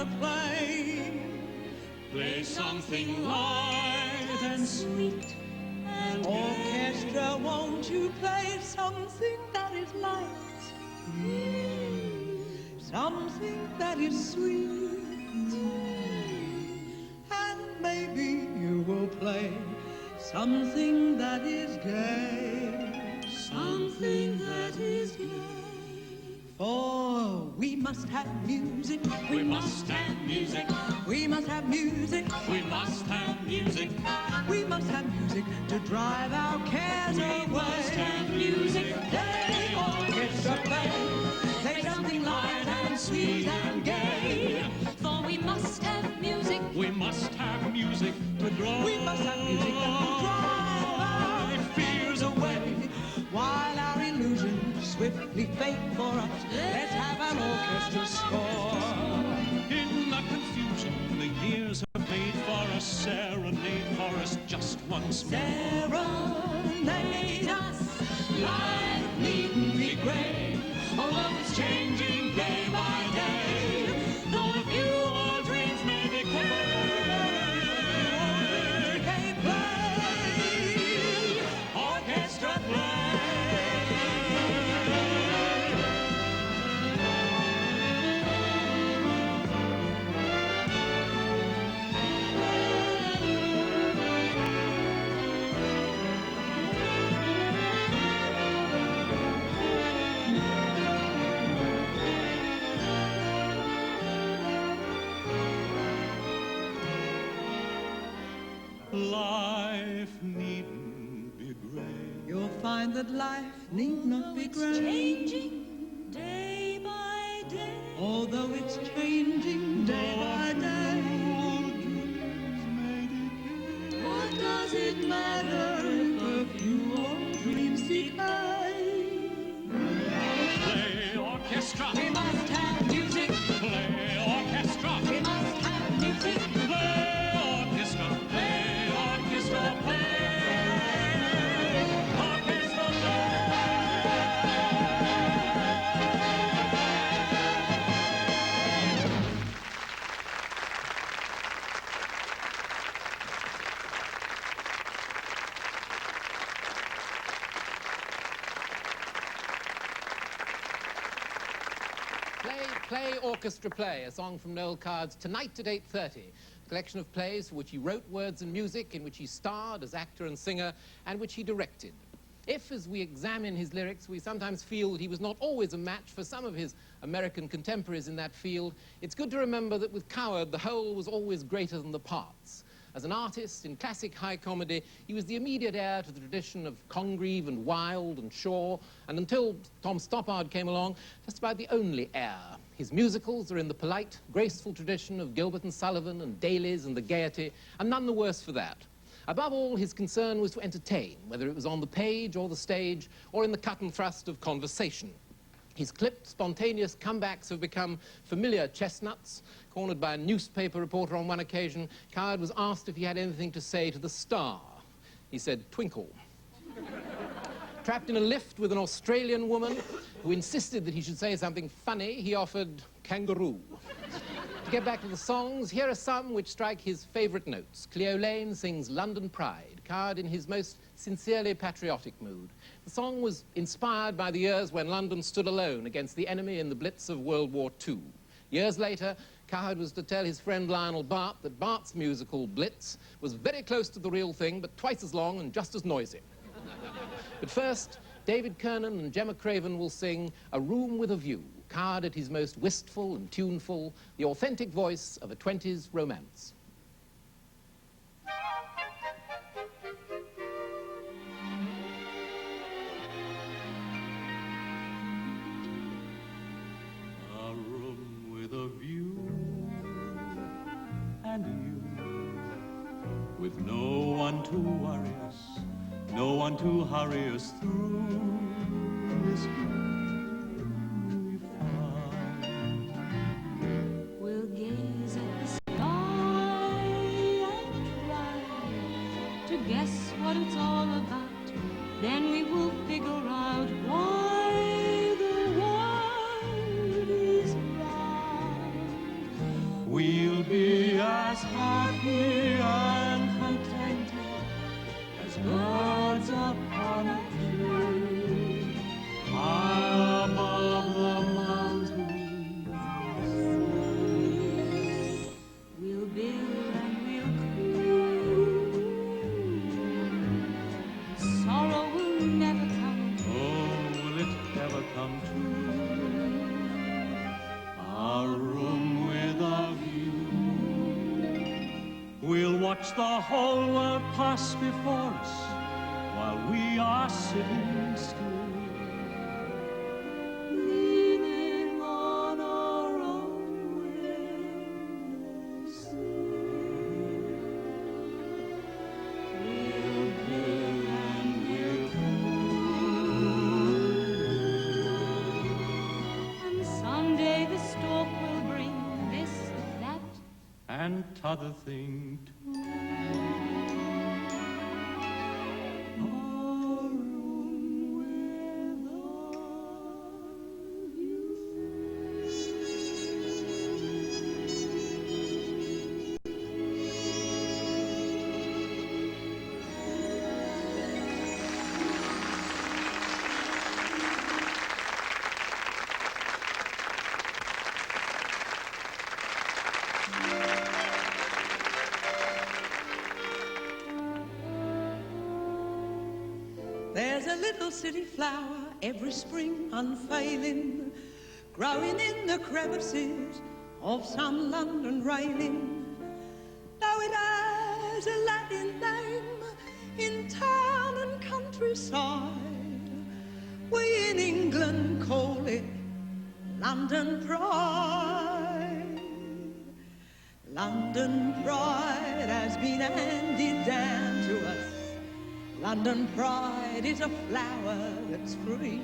orchestra play. Play something light and sweet and orchestra, won't you play something that is light, something that is sweet, and maybe you will play something that is gay, something that is gay. For we must have music, we must have music, we must have music, we must have music, we must have music to drive our cares away. We must have music, play orchestra play, play something light and sweet and gay. For we must have music, we must have music to drive, we must have music that will drive our fears away, while our illusions swiftly fade for us. Let's have an orchestra score. In the confusion the years have made for us, serenade for us just once more. Serenade us, life needn't be grey, although it's changing day by day. Though a few old dreams may decay, play, orchestra play. Life needn't be grey. You'll find that life need not be grey. changing day by day. Although it's changing day by day. What does it matter if a few old dreams decay? Play orchestra. We must have music. Play orchestra. We must have music. Play orchestra. Play orchestra. Play orchestra. Play, Orchestra Play, a song from Noel Coward's Tonight at 8:30, a collection of plays for which he wrote words and music, in which he starred as actor and singer, and which he directed. If, as we examine his lyrics, we sometimes feel that he was not always a match for some of his American contemporaries in that field, it's good to remember that with Coward, the whole was always greater than the parts. As an artist in classic high comedy, he was the immediate heir to the tradition of Congreve and Wilde and Shaw, and until Tom Stoppard came along, just about the only heir. His musicals are in the polite, graceful tradition of Gilbert and Sullivan and Daly's and the Gaiety, and none the worse for that. Above all, his concern was to entertain, whether it was on the page or the stage, or in the cut and thrust of conversation. His clipped, spontaneous comebacks have become familiar chestnuts. Cornered by a newspaper reporter on one occasion, Coward was asked if he had anything to say to the star. He said, "Twinkle." Trapped in a lift with an Australian woman who insisted that he should say something funny, he offered kangaroo. To get back to the songs, here are some which strike his favourite notes. Cleo Laine sings London Pride, Coward in his most sincerely patriotic mood. The song was inspired by the years when London stood alone against the enemy in the Blitz of World War II. Years later, Coward was to tell his friend Lionel Bart that Bart's musical Blitz was very close to the real thing, but twice as long and just as noisy. But first, David Kernan and Gemma Craven will sing A Room with a View, Coward at his most wistful and tuneful, the authentic voice of a 20s romance. A room with a view, and you, with no one to worry us, no one to hurry us through this gloomy find. We'll gaze at the sky and try to guess what it's all about. Then we will figure out why the world is round. we'll be as happy and contented as birds upon a tree, high above the mountains. We'll build and we'll cruise. Sorrow will never come true. Oh, will it ever come true? A room with a view. We'll watch the whole world pass before us while we are sitting still, Leaning on our own windless sail. We'll build and we'll cruise. And someday the stork will bring this, that, and t'other thing too. A room with a view. There's a little city flower every spring unfailing, growing in the crevices of some London railing. Though it has a Latin name in town and countryside, we in England call it London Pride. London Pride has been handed down to us. London Pride is a flower that's free.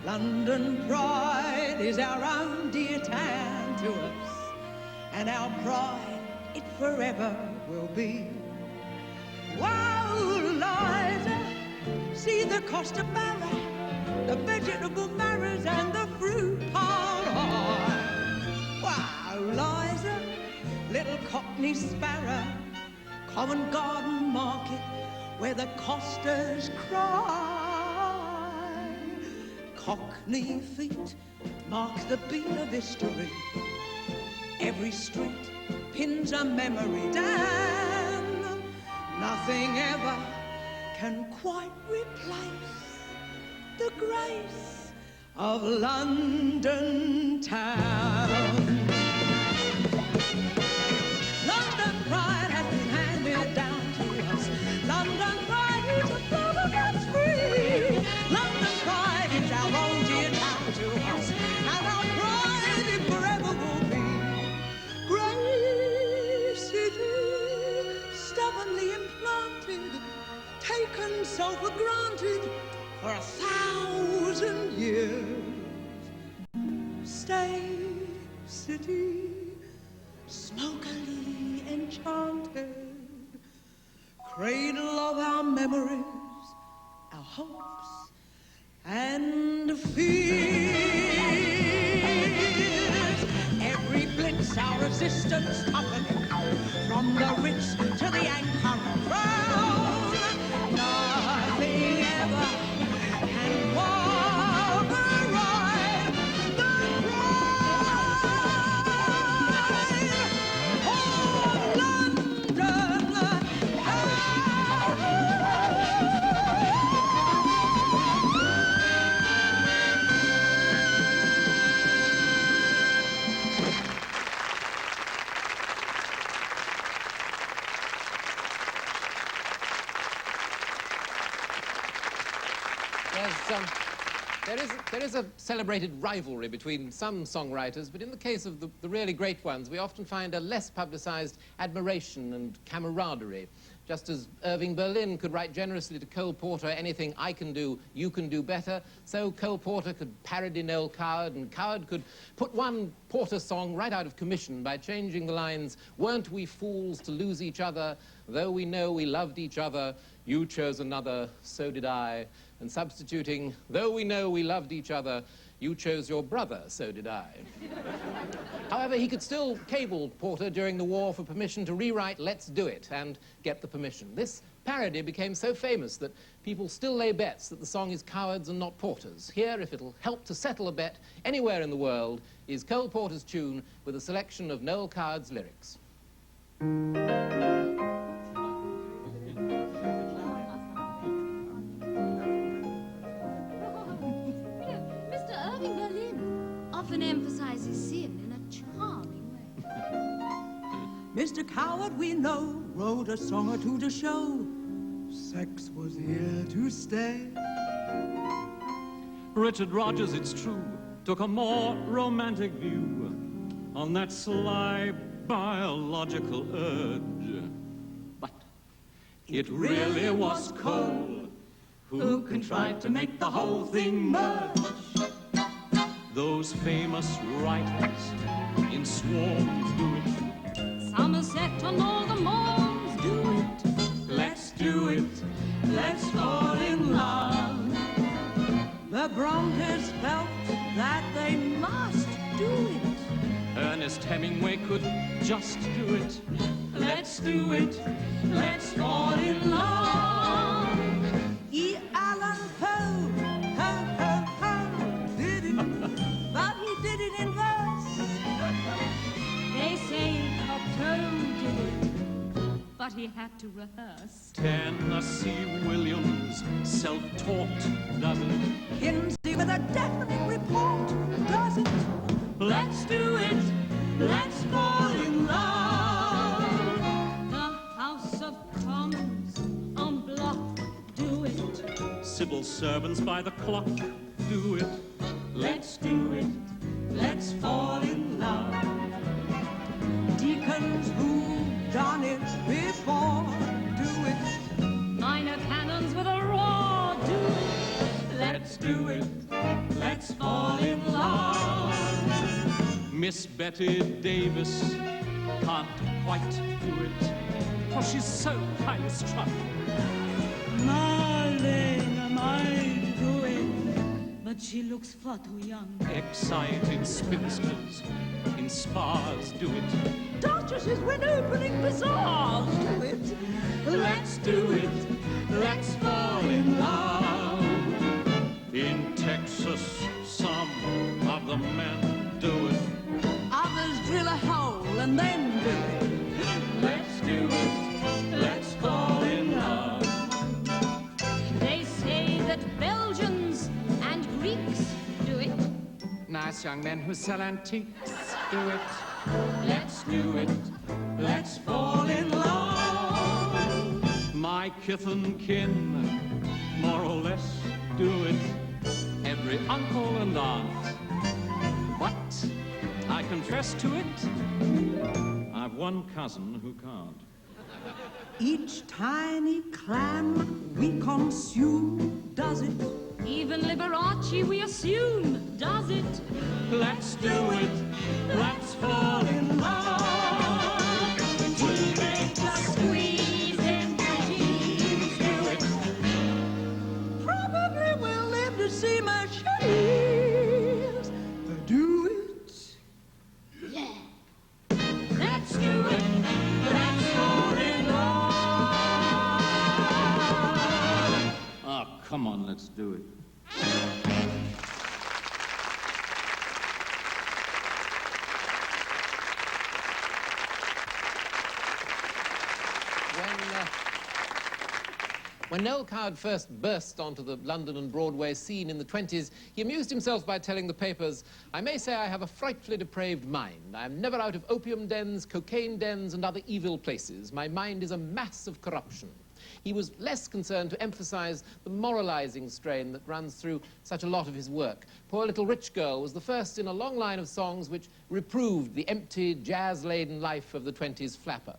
London Pride is our own dear town to us, and our pride it forever will be. Wow, Liza, see the Costa Barra, the vegetable marrows and the fruit pie. Wow, Liza, little Cockney sparrow, Covent Garden Market, where the costers cry. Cockney feet mark the beat of history. Every street pins a memory down. Nothing ever can quite replace the grace of London town. London pride has been handed down to us. London pride is a flower that's free. London pride is our own dear town to us, and our pride it forever will be. Great city, stubbornly implanted, taken so for granted for 1,000 years. Stay, city, smokily enchanted, cradle of our memories, our hopes and fears. Every blitz our resistance toughening, from the rich to the anchor crown. Nothing ever can override the pride of London. There is a celebrated rivalry between some songwriters, but in the case of the really great ones, we often find a less publicized admiration and camaraderie. Just as Irving Berlin could write generously to Cole Porter, anything I can do, you can do better, so Cole Porter could parody Noel Coward, and Coward could put one Porter song right out of commission by changing the lines, "Weren't we fools to lose each other? Though we know we loved each other, you chose another, so did I," and substituting, "Though we know we loved each other, You chose your brother, so did I. However, he could still cable Porter during the war for permission to rewrite Let's Do It and get the permission. This parody became so famous that people still lay bets that the song is Coward's and not Porter's. Here, if it'll help to settle a bet anywhere in the world, is Cole Porter's tune with a selection of Noel Coward's lyrics. Often emphasizes sin in a charming way. Mr. Coward, we know, wrote a song or two to show sex was here to stay. Richard Rogers, it's true, took a more romantic view on that sly biological urge. But it really was Cole who contrived to make the whole thing merge. Those famous writers in swarms do it. Somerset and all the moors do it. Let's do it. Let's fall in love. The Brontes felt that they must do it. Ernest Hemingway could just do it. Let's do it. Let's fall in love. E. Allan Poe, did it, but he did it in verse. They say Cocteau did it, but he had to rehearse. Tennessee Williams, self-taught, does it? Kinsey with a definite report, does it? Let's do it. Let's fall in love. The House of Commons en bloc do it. Civil servants by the clock do it. Let's do it. Let's fall in love. Deacons who've done it before, do it. Minor cannons with a roar do it. Let's do it. Let's fall in love. Miss Betty Davis can't quite do it, for she's so highly strung. Marlene might do it, but she looks far too young. Excited spinsters in spas do it. Duchesses when opening bazaars, do it. Let's do it. Let's fall in love. In Texas, some of the men do it. Others drill a hole and then do it. Let's do it. Let's fall in love. They say that Belgians and Greeks do it. Nice young men who sell antiques do it. Let's do it. Let's fall in love. My kith and kin, more or less, do it. Every uncle and aunt. But I confess to it, I've one cousin who can't. Each tiny clam we consume, does it? Even Liberace, we assume, does it. Let's do it. Let's fall in love. To make a squeeze in jeans do it. Probably we'll live to see machines do it. Yeah. Let's do it. Let's fall in love. Oh, come on, let's do it. When Noel Coward first burst onto the London and Broadway scene in the 20s, he amused himself by telling the papers, "I may say I have a frightfully depraved mind. I am never out of opium dens, cocaine dens, and other evil places. My mind is a mass of corruption." He was less concerned to emphasize the moralizing strain that runs through such a lot of his work. Poor Little Rich Girl was the first in a long line of songs which reproved the empty, jazz-laden life of the 20s flapper.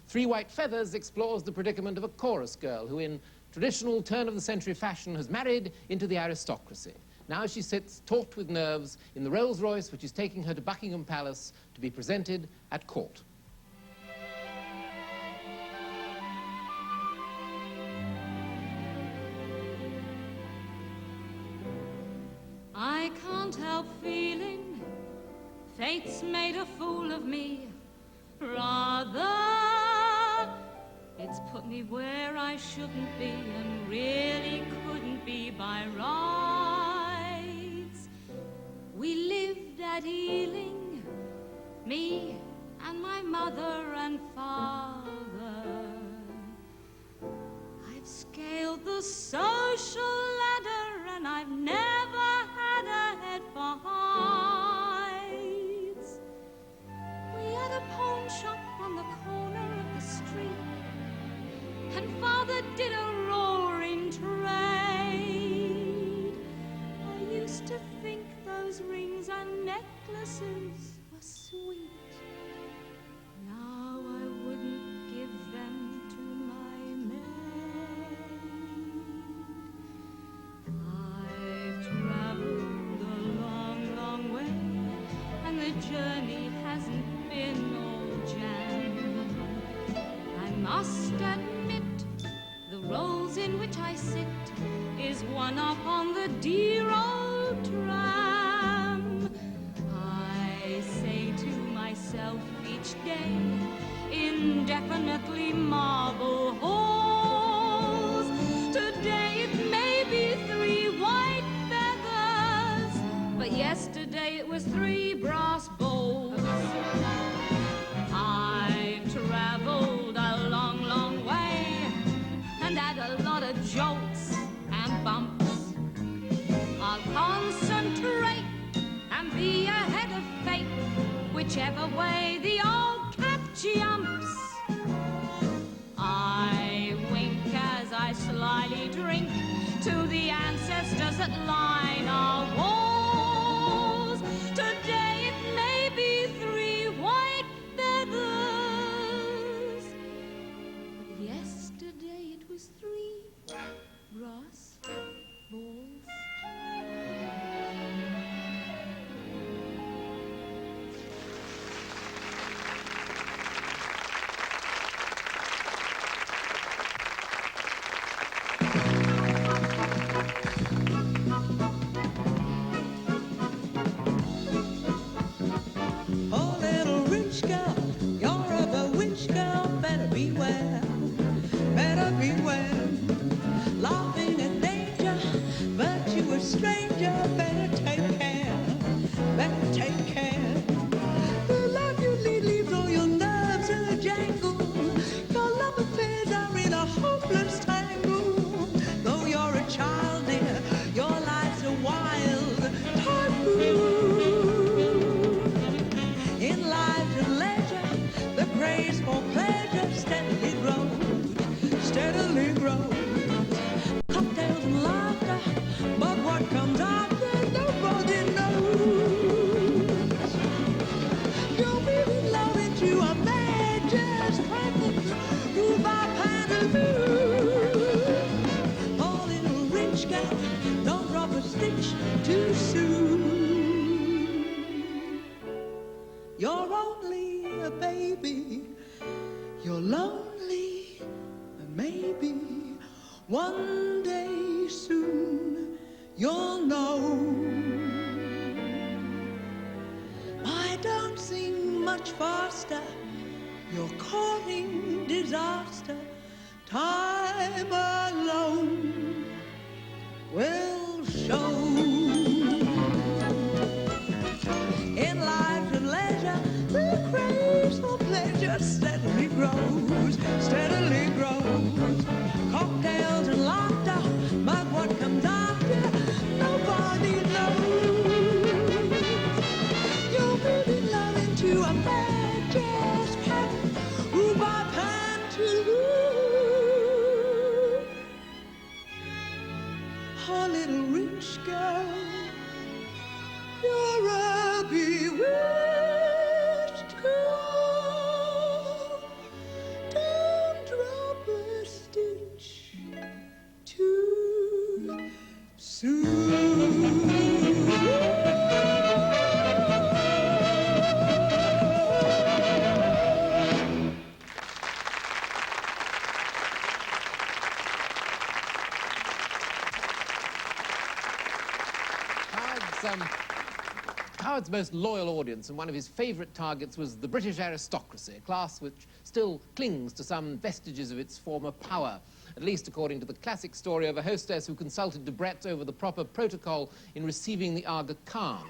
Three White Feathers explores the predicament of a chorus girl who, in traditional turn-of-the-century fashion, has married into the aristocracy. Now she sits, taut with nerves, in the Rolls-Royce which is taking her to Buckingham Palace to be presented at court. I can't can't help feeling fate's made a fool of me. Rather, it's put me where I shouldn't be and really couldn't be by rights. We lived at Ealing, me and my mother and father. I've scaled the social ladder and I've never had a head for hides. We had a pawn shop on the corner of the street, and father did a roaring trade. I used to think those rings and necklaces were sweet. Now I wouldn't give them to my maid. I've traveled a long, long way, and the journey hasn't been all jam. I must admit, the roles in which I sit is one upon the dear old tram. I say to myself each day, indefinitely marble halls. Today it may be 3 white feathers, but yesterday it was 3 brass bowls. I've traveled a long, long way and had a lot of jolts and bumps. I'll concentrate and be ahead of fate, whichever way the old cat jumps. I wink as I slyly drink to the ancestors that line our walls. Today it may be 3 white feathers, but yesterday it was 3 brass balls. Oh, little rich girl, you're a bewitched girl. Better beware, better beware. Laughing at danger, but you a stranger. Better take care, better take care. The life you lead leaves all your nerves in a jangle. Your love affairs are in a hopeless tangle. Though you're a child, dear, your life's a wild taboo. In life and leisure, the craze for pleasure steadily grows, steadily grows. Cocktails and laughter, but what comes after, nobody knows. You're really love into a mad jazz practice, ruled by pantaloons. Oh, little rich girl, don't drop a stitch too soon. You're only a baby, you're lonely, and maybe one day soon you'll know. I don't sing much faster, you're courting disaster. Time alone will show. In life and leisure, the craze for pleasure steadily grows, steadily grows. Cocktails and laughter, but what comes after, nobody knows. You're moving love into a mad jazz pattern, ruled by pantaloons. Oh, little rich girl, you're a bewitched girl. most loyal audience, and one of his favourite targets was the British aristocracy, a class which still clings to some vestiges of its former power, at least according to the classic story of a hostess who consulted Debrett over the proper protocol in receiving the Aga Khan.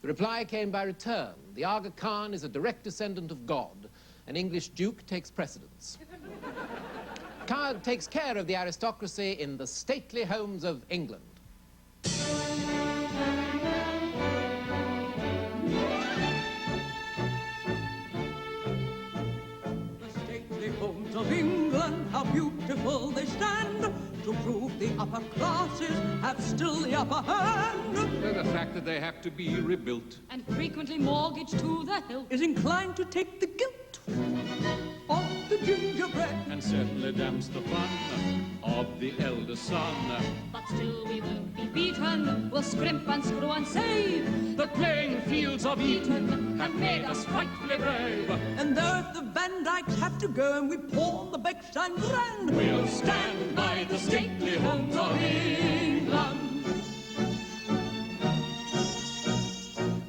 The reply came by return. The Aga Khan is a direct descendant of God. An English duke takes precedence. Coward takes care of the aristocracy in the stately homes of England. The stately homes of England, how beautiful they stand, to prove the upper classes have still the upper hand. The fact that they have to be rebuilt and frequently mortgaged to the hilt Is inclined to take the guilt of the gingerbread. and certainly damns the fun of the elder son. But still we won't be beaten. We'll scrimp and screw and save. The playing fields of Eden have made us frightfully brave. And though the Van Dykes have to go and we pawn the Bechstein Grand, We'll stand by the stately homes of England.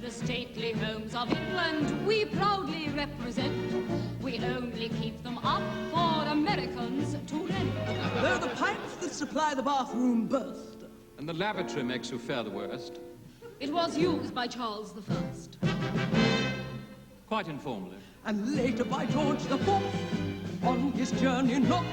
The stately homes of England we proudly represent. We only keep them up for Americans to rent. though the pipes that supply the bathroom burst. And the lavatory makes you fare the worst. It was used by Charles I. Quite informally. And later by George IV on his journey north.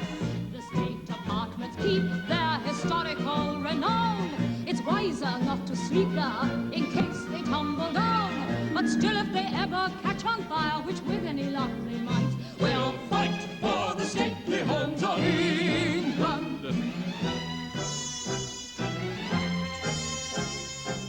The state apartments keep their historical renown. It's wiser not to sleep there in case they tumble down. But still, if they ever catch on fire, which with any luck they might, we'll fight for the stately homes of England.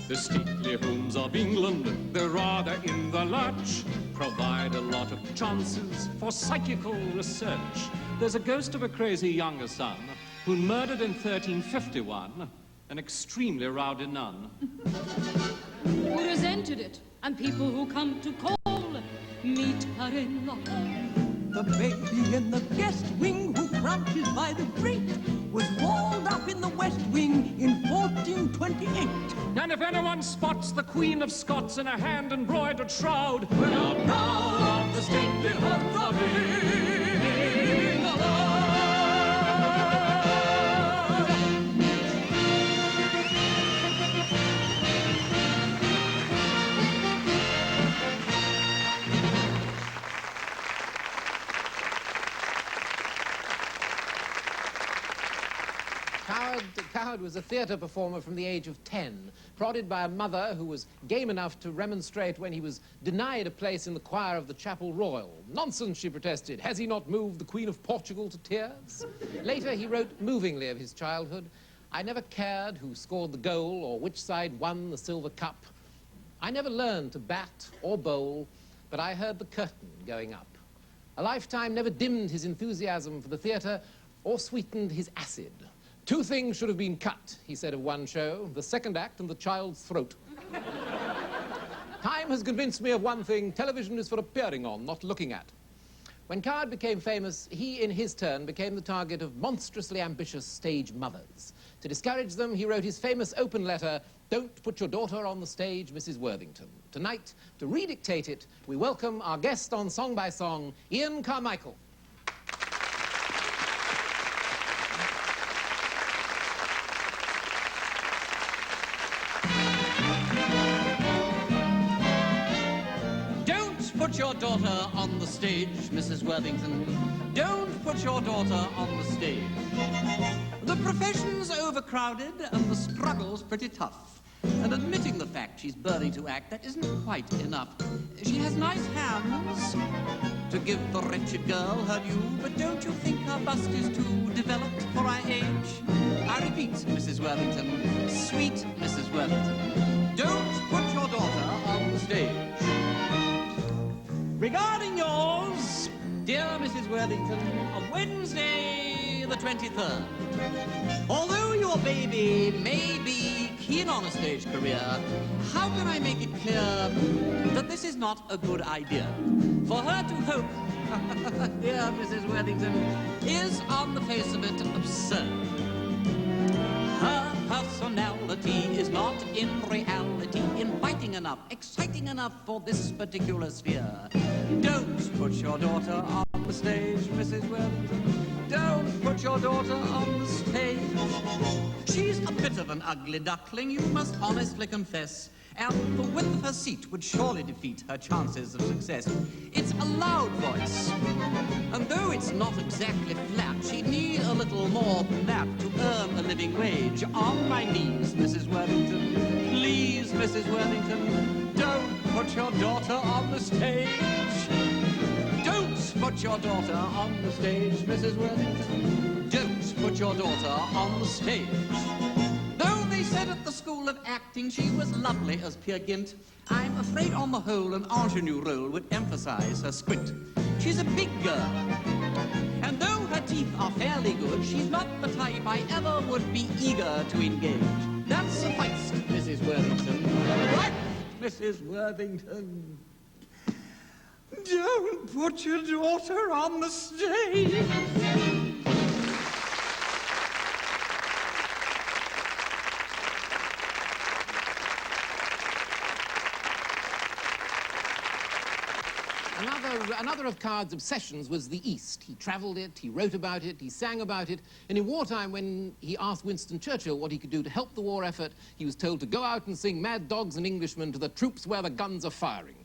The stately homes of England, they're rather in the lurch, provide a lot of chances for psychical research. There's a ghost of a crazy younger son who murdered in 1351 an extremely rowdy nun. Who resented it, and people who come to call meet her in the hall. The baby in the guest wing who crouches by the grate was walled up in the west wing in 1428. And if anyone spots the Queen of Scots in a hand-embroidered shroud, We're proud of the stately homes of England. Coward was a theatre performer from the age of 10, prodded by a mother who was game enough to remonstrate when he was denied a place in the choir of the Chapel Royal. Nonsense, she protested. Has he not moved the Queen of Portugal to tears? Later, he wrote movingly of his childhood. I never cared who scored the goal or which side won the silver cup. I never learned to bat or bowl, but I heard the curtain going up. A lifetime never dimmed his enthusiasm for the theatre or sweetened his acid. 2 things should have been cut, he said of one show, the second act and the child's throat. Time has convinced me of one thing: television is for appearing on, not looking at. When Coward became famous, he, in his turn, became the target of monstrously ambitious stage mothers. To discourage them, he wrote his famous open letter, "Don't put your daughter on the stage, Mrs. Worthington." Tonight, to redictate it, we welcome our guest on Song by Song, Ian Carmichael. Put your daughter on the stage, Mrs. Worthington. Don't put your daughter on the stage. The profession's overcrowded and the struggle's pretty tough. And admitting the fact she's burning to act, that isn't quite enough. She has nice hands to give the wretched girl her due, but don't you think her bust is too developed for our age? I repeat, Mrs. Worthington, sweet Mrs. Worthington, don't put your daughter on the stage. Regarding yours, dear Mrs. Worthington, of Wednesday the 23rd. Although your baby may be keen on a stage career, how can I make it clear that this is not a good idea? For her to hope, dear Mrs. Worthington, is on the face of it absurd. Her personality is not in reality inviting exciting enough for this particular sphere. Don't put your daughter on the stage, Mrs. Worthington. Don't put your daughter on the stage. She's a bit of an ugly duckling, you must honestly confess. And the width of her seat would surely defeat her chances of success. It's a loud voice, and though it's not exactly flat, she'd need a little more than that to earn a living wage. On my knees, Mrs. Worthington, please, Mrs. Worthington, don't put your daughter on the stage. Don't put your daughter on the stage, Mrs. Worthington. Don't put your daughter on the stage. They said at the School of Acting she was lovely as Peer Gynt. I'm afraid on the whole an ingenue role would emphasize her squint. She's a big girl, and though her teeth are fairly good, she's not the type I ever would be eager to engage. That sufficed, Mrs. Worthington. Right, Mrs. Worthington. Don't put your daughter on the stage. Another of Coward's obsessions was the East. He travelled it, he wrote about it, he sang about it, and in wartime, when he asked Winston Churchill what he could do to help the war effort, he was told to go out and sing Mad Dogs and Englishmen to the troops where the guns are firing.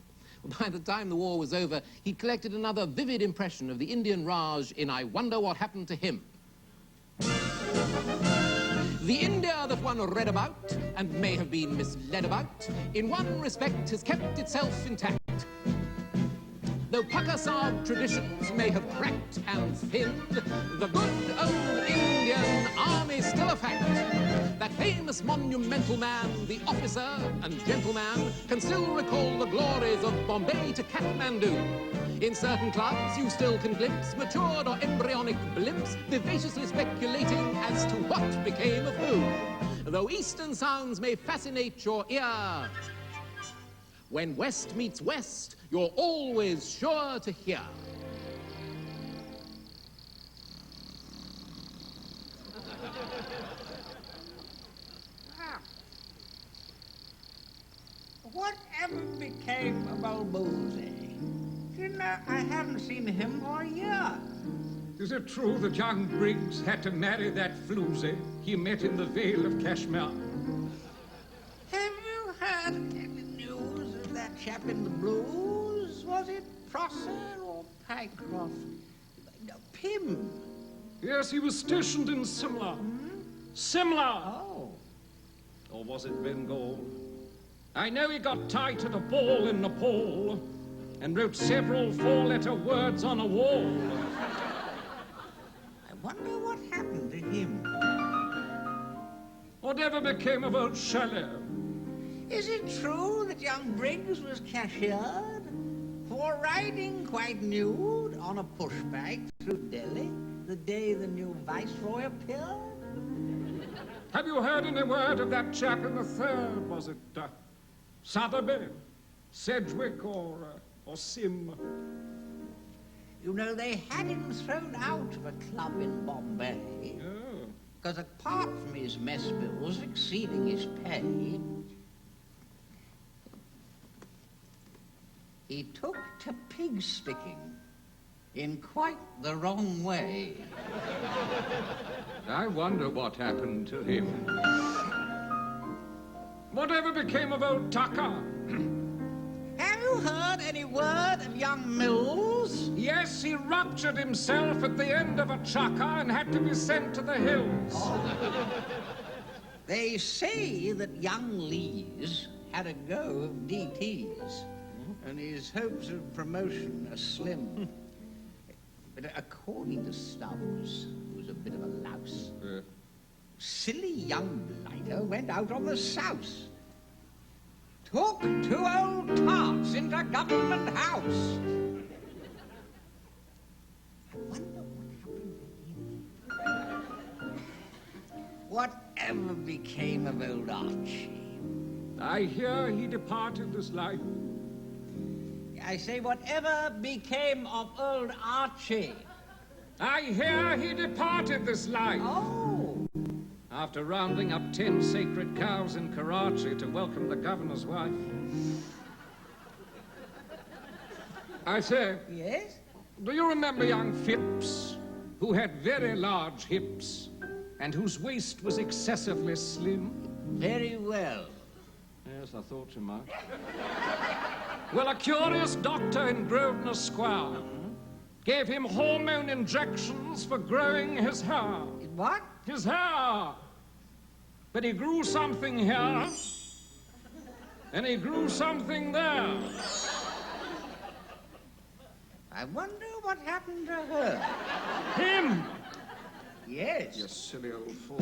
By the time the war was over, he'd collected another vivid impression of the Indian Raj in I Wonder What Happened to Him. The India that one read about, and may have been misled about, in one respect has kept itself intact. Though Pakistan traditions may have cracked and thinned, the good old Indian Army's still a fact. That famous monumental man, the officer and gentleman, can still recall the glories of Bombay to Kathmandu. In certain clubs, you still can glimpse matured or embryonic blimps vivaciously speculating as to what became of who. Though Eastern sounds may fascinate your ear, when West meets West, you're always sure to hear. Whatever became of old Boozy? I haven't seen him for a year. Is it true that young Briggs had to marry that floozy he met in the Vale of Kashmir? Have you heard any news of that chap in the blues? Was it Prosser or Pycroft? No, Pym. Yes, he was stationed in Simla. Simla! Oh. Or was it Bengal? I know he got tight at a ball in Nepal and wrote several four-letter words on a wall. I wonder what happened to him. Whatever became of old Shelley? Is it true that young Briggs was cashiered for riding quite nude on a pushbike through Delhi the day the new viceroy appeared? Have you heard any word of that chap in the third? Was it Sotheby, Sedgwick, or Sim? You know, they had him thrown out of a club in Bombay. Oh. Because apart from his mess bills exceeding his pay, he took to pig sticking in quite the wrong way. I wonder what happened to him. Whatever became of old Tucker? Have you heard any word of young Mills? Yes, he ruptured himself at the end of a chucker and had to be sent to the hills. Oh. They say that young Lees had a go of DTs, and his hopes of promotion are slim. But according to Stubbs, who's a bit of a louse, silly young blighter went out on the souse. Took two old tarts into Government House. I wonder what happened to him. Whatever became of old Archie? I hear he departed this life. I say, whatever became of old Archie? I hear he departed this life. Oh. After rounding up 10 sacred cows in Karachi to welcome the governor's wife. I say, Yes? do you remember young Phipps, who had very large hips and whose waist was excessively slim? Very well. Yes, I thought you might. Well, a curious doctor in Grosvenor Square gave him hormone injections for growing his hair. What? His hair. But he grew something here, and he grew something there. I wonder what happened to her. Him! Yes. You silly old fool.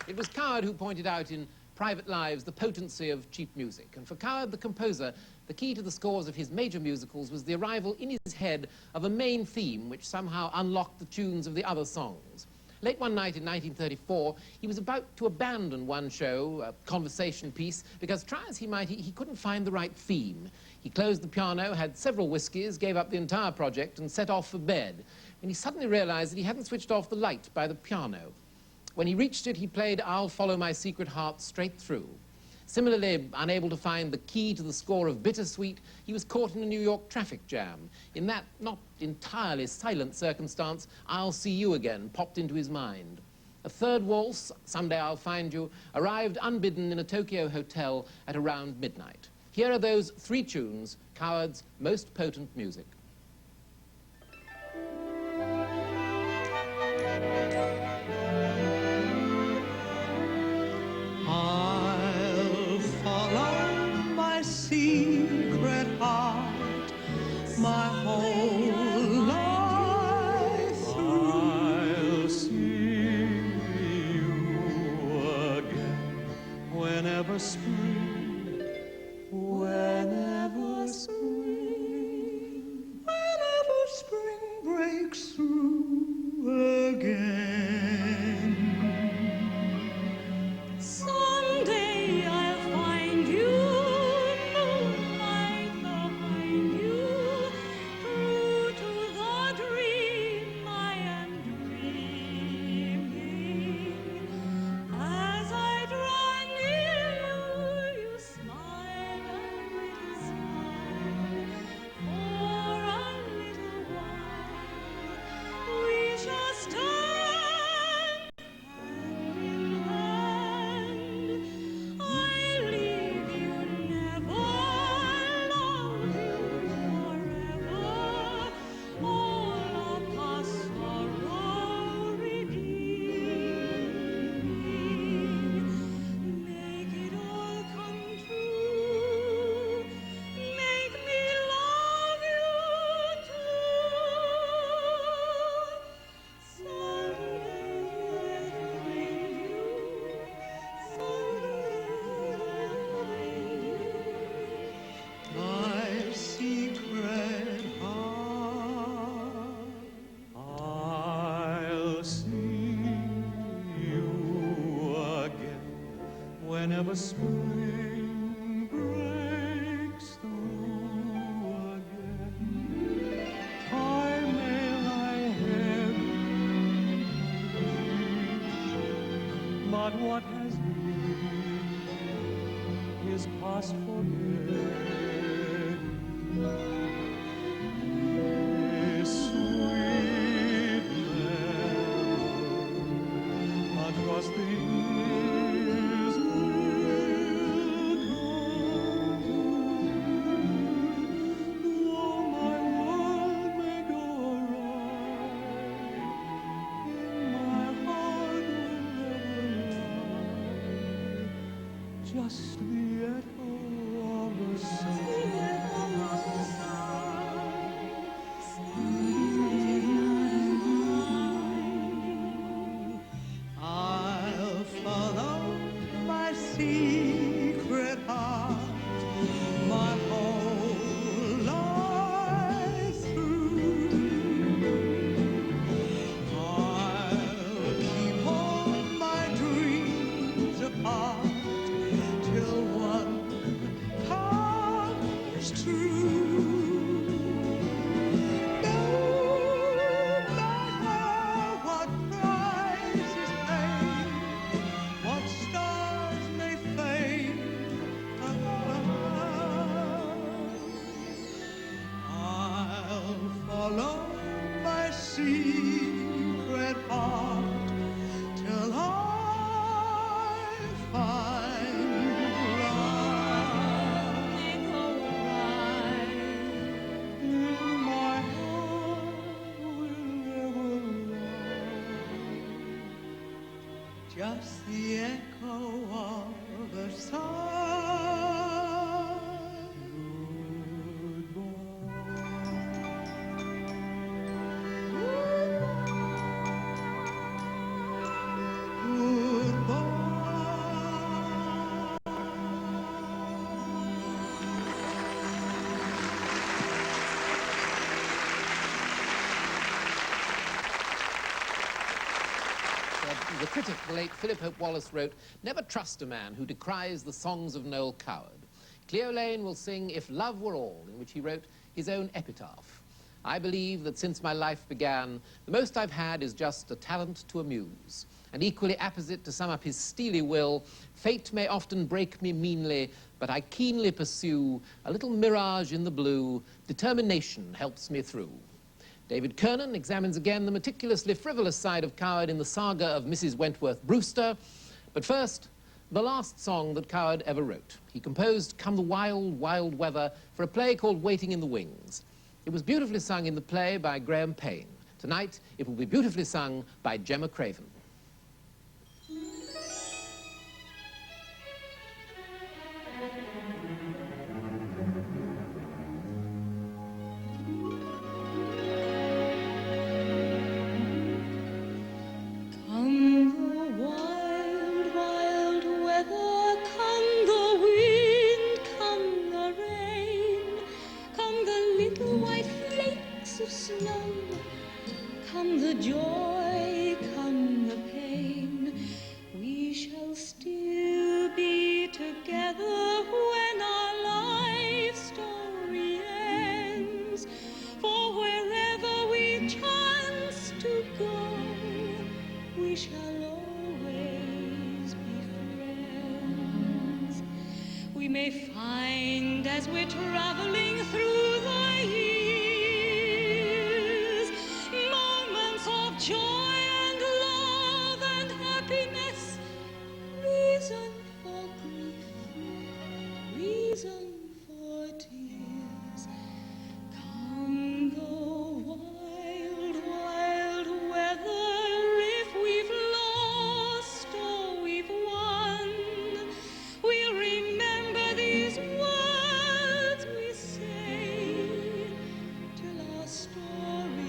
It was Coward who pointed out in Private Lives the potency of cheap music. And for Coward, the composer, the key to the scores of his major musicals was the arrival in his head of a main theme which somehow unlocked the tunes of the other songs. Late one night in 1934, he was about to abandon one show, a conversation piece, because try as he might, he couldn't find the right theme. He closed the piano, had several whiskies, gave up the entire project, and set off for bed. When he suddenly realized that he hadn't switched off the light by the piano. When he reached it, he played I'll Follow My Secret Heart straight through. Similarly, unable to find the key to the score of Bittersweet, he was caught in a New York traffic jam. In that not entirely silent circumstance, I'll See You Again popped into his mind. A third waltz, Someday I'll Find You, arrived unbidden in a Tokyo hotel at around midnight. Here are those three tunes, Coward's most potent music. I'll follow my secret heart, my whole life through. I'll see you again whenever spring, Whenever spring breaks through again. Someday I'll find you, moonlight behind you, true to the dream I am dreaming. As I draw near you, you smile a little smile. For a little while, we shall stand hand in hand. I leave you never, love you forever. All of our sorrow redeeming. Make it all come true. Make me love you too. Someday I'll find you. My secret heart. I'll see you again whenever spring breaks through again. Time may lie heavy, but what has been is past forgetting. This sweet memory across the years will come to. Though my world may go awry, in my heart will never lie just the echo of a song. I'll follow my secret heart, my whole life through. I'll keep all my dreams apart till one comes just the echo of a song. The critic, the late Philip Hope Wallace, wrote, "Never trust a man who decries the songs of Noel Coward." Cleo Laine will sing "If Love Were All," in which he wrote his own epitaph. "I believe that since my life began, the most I've had is just a talent to amuse. And equally apposite to sum up his steely will, fate may often break me meanly, but I keenly pursue a little mirage in the blue. Determination helps me through." David Kernan examines again the meticulously frivolous side of Coward in the saga of Mrs. Wentworth Brewster. But first, the last song that Coward ever wrote. He composed "Come the Wild, Wild Weather" for a play called "Waiting in the Wings." It was beautifully sung in the play by Graham Payne. Tonight, it will be beautifully sung by Gemma Craven. Come the joy, come the pain, we shall still be together when our life story ends. For wherever we chance to go, we shall always be friends. We may find as we're traveling through the years joy and love and happiness, reason for grief, reason for tears. Come the wild, wild weather, if we've lost or we've won, we'll remember these words we say till our story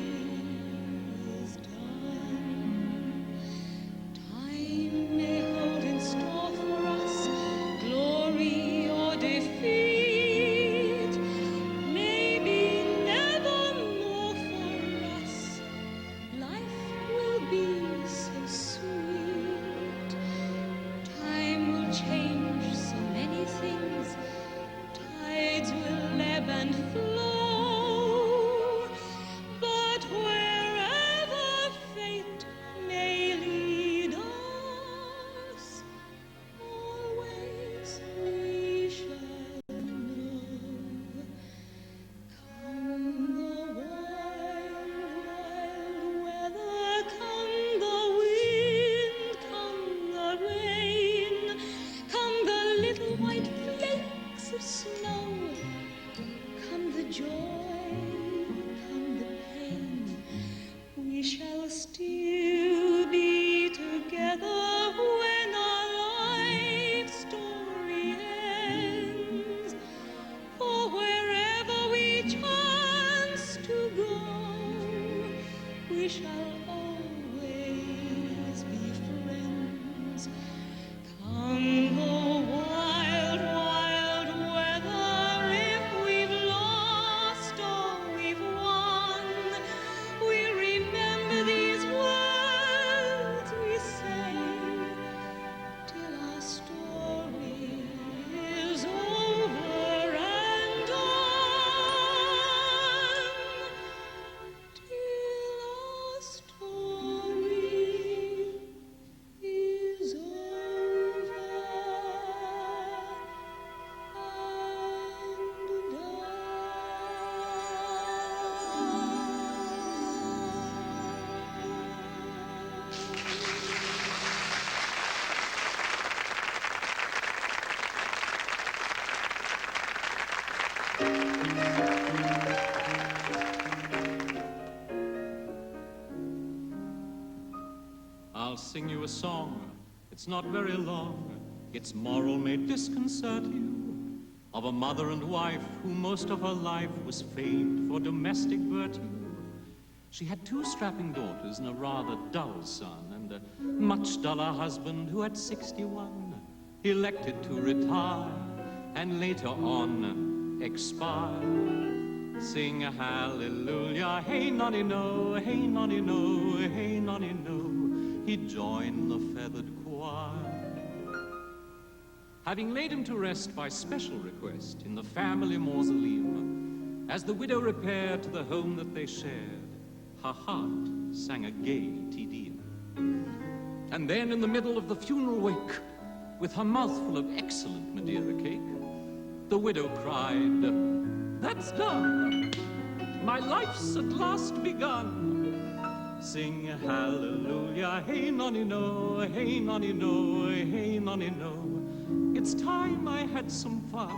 I'll sing you a song It's not very long, its moral may disconcert you, of a mother and wife who most of her life was famed for domestic virtue. She had 2 strapping daughters and a rather dull son, and a much duller husband who at 61 elected to retire and later on expire. Sing hallelujah, hey nonny no, hey nonny no, hey nonny no. He joined the feathered choir. Having laid him to rest by special request in the family mausoleum, as the widow repaired to the home that they shared, her heart sang a gay Te Deum. And then in the middle of the funeral wake, with her mouth full of excellent Madeira cake, the widow cried, "That's done, my life's at last begun." Sing hallelujah, hey nonny no, hey nonny no, hey nonny no. It's time I had some fun.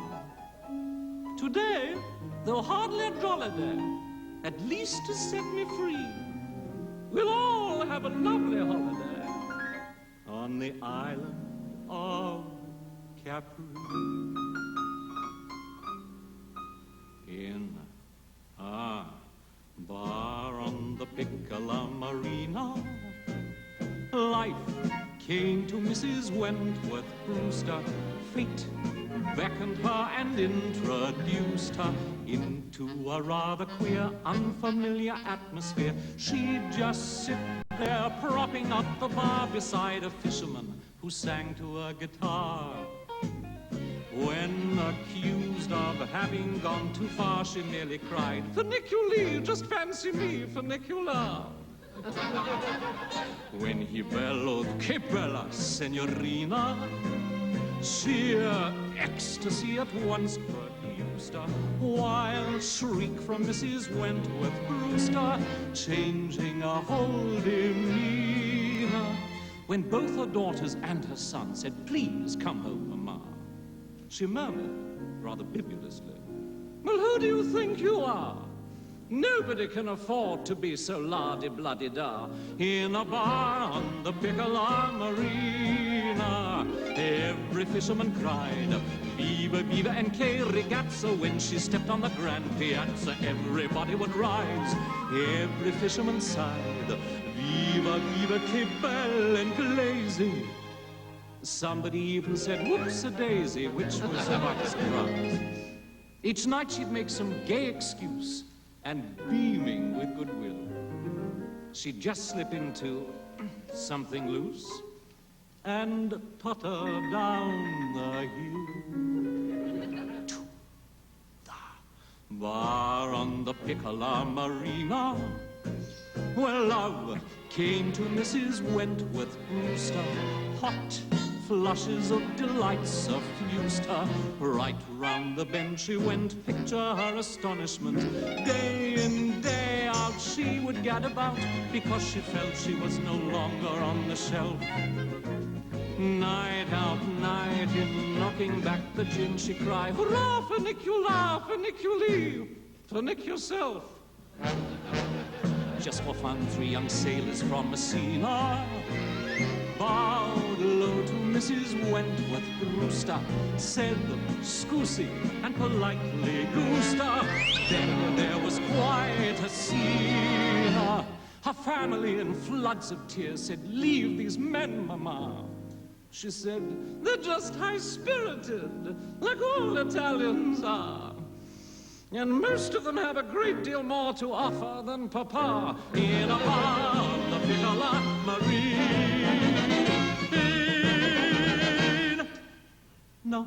Today, though hardly a jolly day, at least to set me free, we'll all have a lovely holiday on the island of Capri. In a bar on the Piccola Marina, life came to Mrs. Wentworth Brewster. Fate beckoned her and introduced her into a rather queer, unfamiliar atmosphere. She'd just sit there propping up the bar beside a fisherman who sang to a guitar. When accused of having gone too far, she merely cried, "Funiculi, just fancy me, funicular." When he bellowed, "Que bella signorina," sheer ecstasy at once produced a wild shriek from Mrs. Wentworth Brewster, changing her whole demeanor. When both her daughters and her son said, "Please come home, Mama," she murmured, rather bibulously, "Well, who do you think you are? Nobody can afford to be so lardy-bloody-da in a bar on the Piccola Marina." Every fisherman cried, "Viva, viva, and che ragazza." When she stepped on the grand piazza, everybody would rise. Every fisherman sighed, "Viva, viva, che belle and glazy." Somebody even said, "Whoops-a-daisy," which was quite a surprise. Each night she'd make some gay excuse, and beaming with goodwill, she'd just slip into something loose and totter down the hill to the bar on the Piccola Marina, where love came to Mrs. Wentworth Brewster. Hot flushes of delight suffused her. Right round the bench she went, picture her astonishment. Day in, day out she would gad about, because she felt she was no longer on the shelf. Night out, night in, knocking back the gin, she cried, "Hurrah, funicula, funiculi, funic yourself." Just for fun, 3 young sailors from Messina bowed low to Mrs. Wentworth Brewster, said "Scusi," and politely goosed her. Then there was quite a scene. Her family in floods of tears said, "Leave these men, Mama." She said, "They're just high-spirited, like all Italians are. And most of them have a great deal more to offer than Papa in a bar on the Piccola Marina." No.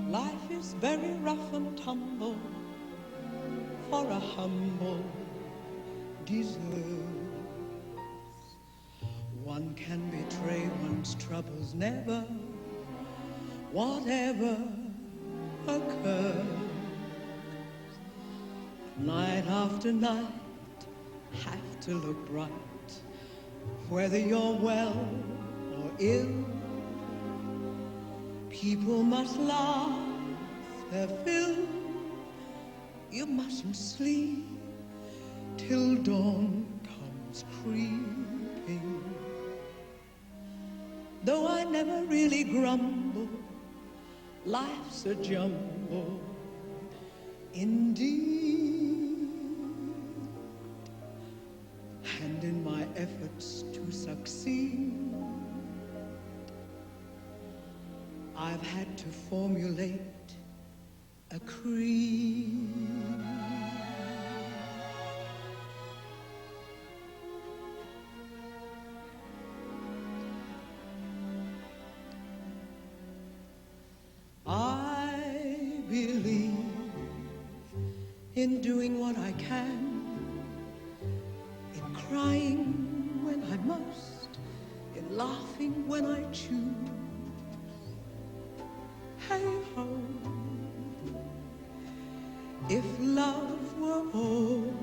Life is very rough and tumble for a humble deserves. One can betray one's troubles never, whatever occurs. night after night, have to look bright, whether you're well or ill. People must laugh their fill. You mustn't sleep till dawn comes creeping. Though I never really grumble, life's a jumble indeed. And in my efforts to succeed, I've had to formulate a creed. I believe in doing what I can, in crying when I must, in laughing when I choose. Hey ho, if love were all,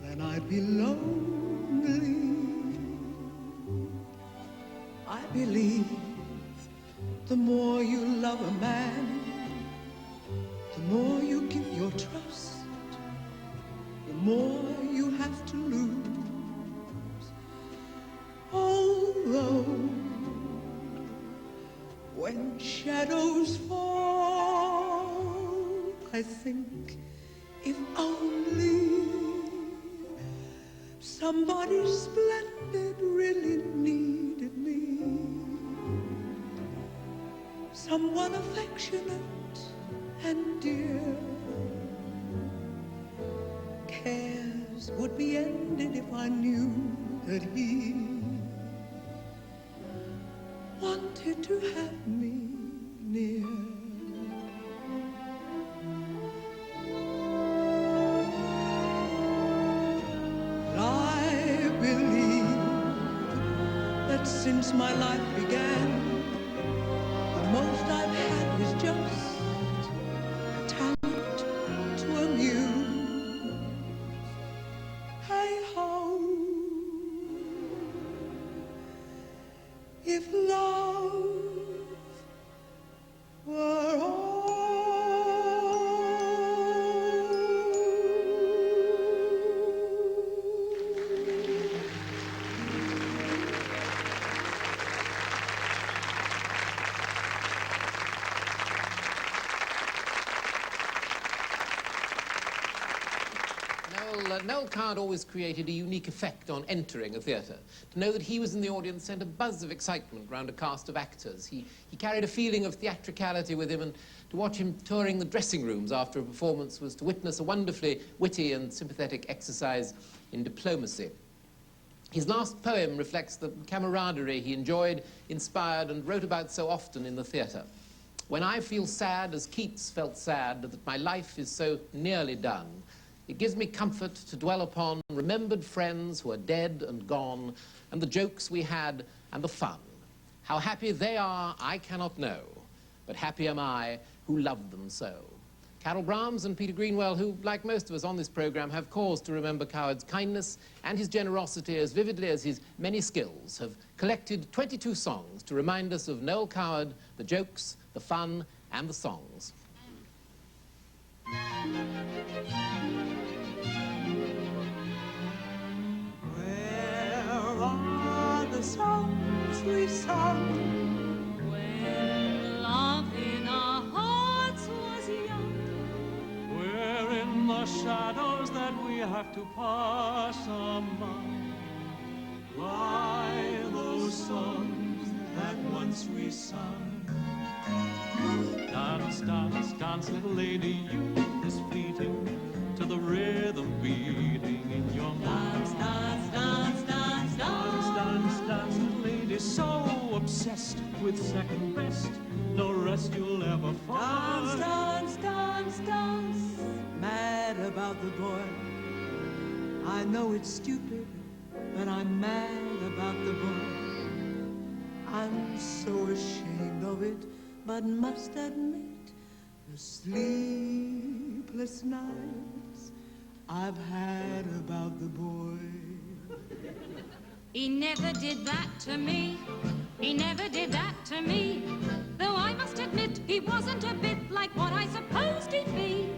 then I'd be lonely. I believe the more you love a man, the more you give your trust, the more you have to lose. Although when shadows fall, I think if only somebody splendid really needed me, someone affectionate and dear, cares would be ended if I knew that he wanted to have me near. I believe that since my life began, the most I've had is just a talent to amuse. Hey ho, if love were all. Noel Coward always created a unique effect on entering a theatre. To know that he was in the audience sent a buzz of excitement round a cast of actors. He carried a feeling of theatricality with him, and to watch him touring the dressing rooms after a performance was to witness a wonderfully witty and sympathetic exercise in diplomacy. His last poem reflects the camaraderie he enjoyed, inspired, and wrote about so often in the theatre. When I feel sad as Keats felt sad that my life is so nearly done, it gives me comfort to dwell upon remembered friends who are dead and gone, and the jokes we had and the fun. How happy they are, I cannot know, but happy am I who loved them so. Carol Brahms and Peter Greenwell, who, like most of us on this programme, have cause to remember Coward's kindness and his generosity as vividly as his many skills, have collected 22 songs to remind us of Noel Coward, the jokes, the fun, and the songs. The songs we sung when love in our hearts was young. We're in the shadows that we have to pass among. Why those songs that once we sung? Dance, dance, dance, little lady, youth is fleeting to the rhythm beating in your mind. Dance, dance, dance, dance, Dance, dance, dance, little lady, so obsessed with second best, no rest you'll ever find. Dance, dance, dance, dance, mad about the boy. I know it's stupid, but I'm mad about the boy. I'm so ashamed of it, but must admit the sleepless nights I've had about the boy. He never did that to me. He never did that to me. Though I must admit he wasn't a bit like what I supposed he'd be.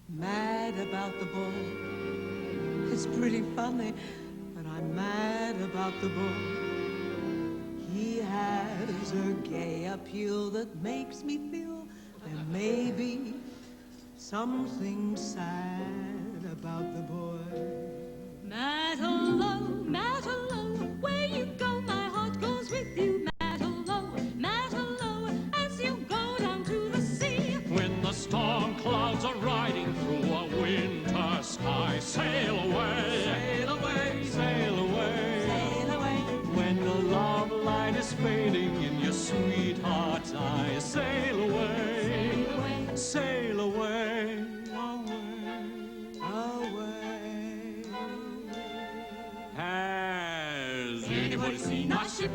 Mad about the boy. It's pretty funny, but I'm mad about the boy. He has a gay appeal that makes me feel there may be something sad about the boy. Matterlow, where you go, my heart goes with you. Matterlow, as you go down to the sea. When the storm clouds are riding through a winter sky, sail away, Sail away, sail away, sail away. when the love light is fading in your sweetheart's eyes, sail away, sail away, Away. Has anybody seen our ship,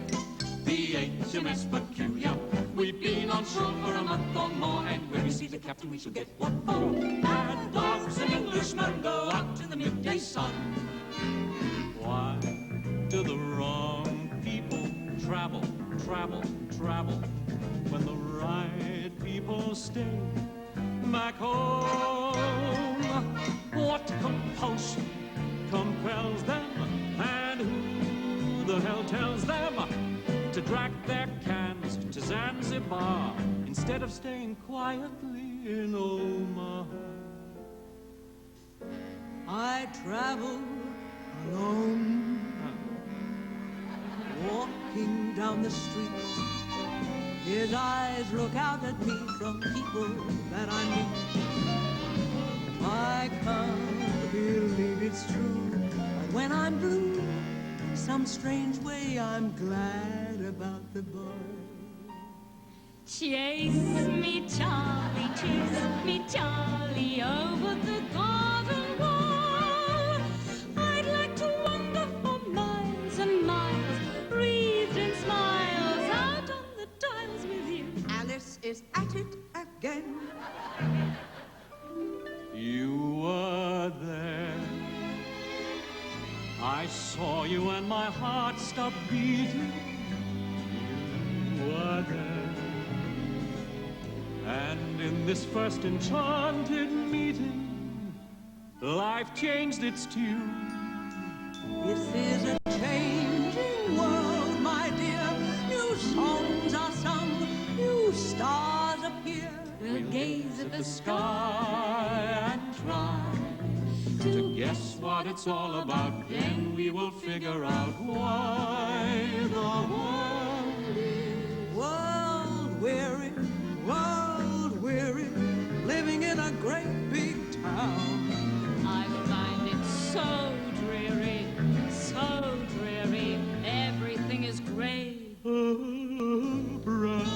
the HMS Peculiar? We've been on shore for a month or more, and when we see the captain we shall get what for. Mad dogs and Englishmen go out in the midday sun. Why do the wrong people travel, when the right people stay back home? What compulsion compels them, and who the hell tells them to drag their cans to Zanzibar instead of staying quietly in Omaha? I travel alone, walking down the street. His eyes look out at me from people that I meet. I can't believe it's true, but when I'm blue, some strange way I'm glad about the boy. Chase me, Charlie, over the garden wall. I'd like to wander for miles and miles, wreathed in smiles, out on the tiles with you. Alice is at it again. You were there. I saw you and my heart stopped beating. You were there. And in this first enchanted meeting, life changed its tune. This is a changing world, my dear. New songs are sung, new stars appear. We'll gaze at the Sky and try to guess what it's all about. Then we will figure out why the world weary, living in a great big town. I find it so dreary, everything is grey. brown.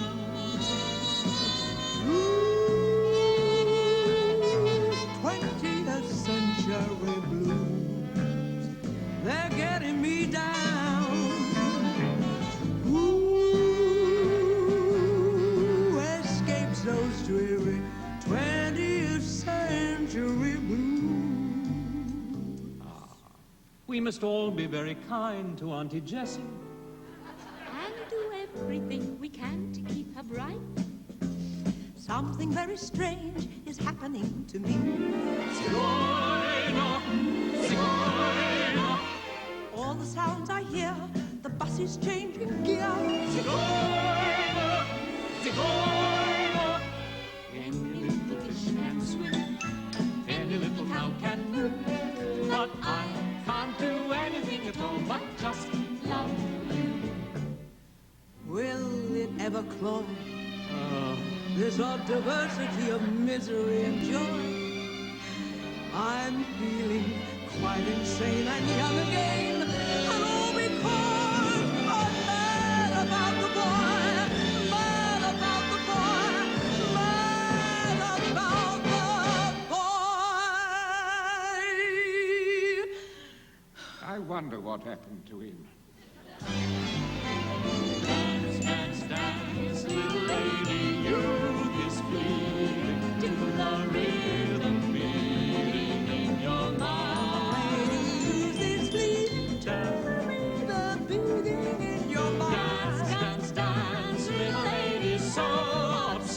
20th century blues, they're getting me down. Ooh, escapes those dreary 20th century blues. We must all be very kind to Auntie Jessie. And do everything we can to keep her bright. Something very strange is happening to me. Zigeuner, Zigeuner, All the sounds I hear, the bus is changing gear. Zigeuner, Zigeuner. Any little fish can swim, any little cow can moo, but I can't do anything at all but just love you. Will it ever cloy this odd diversity of misery and joy? I'm feeling quite insane and young again, and all because I'm mad about the boy, mad about the boy, mad about the boy. I wonder what happened to him. Dance, dance, dance, little lady, youth is fleeting.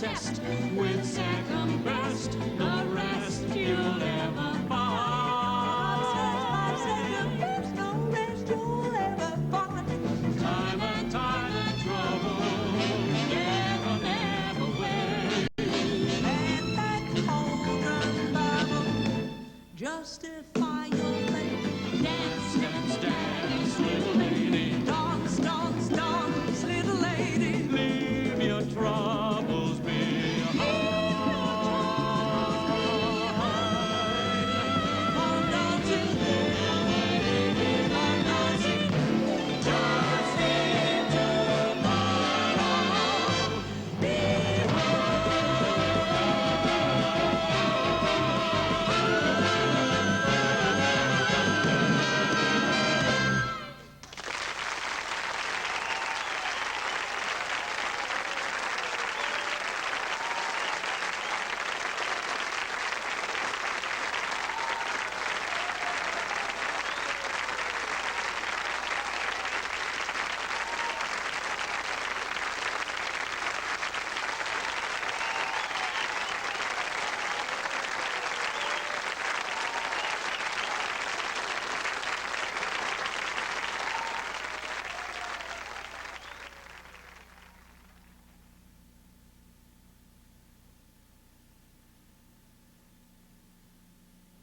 obsessed with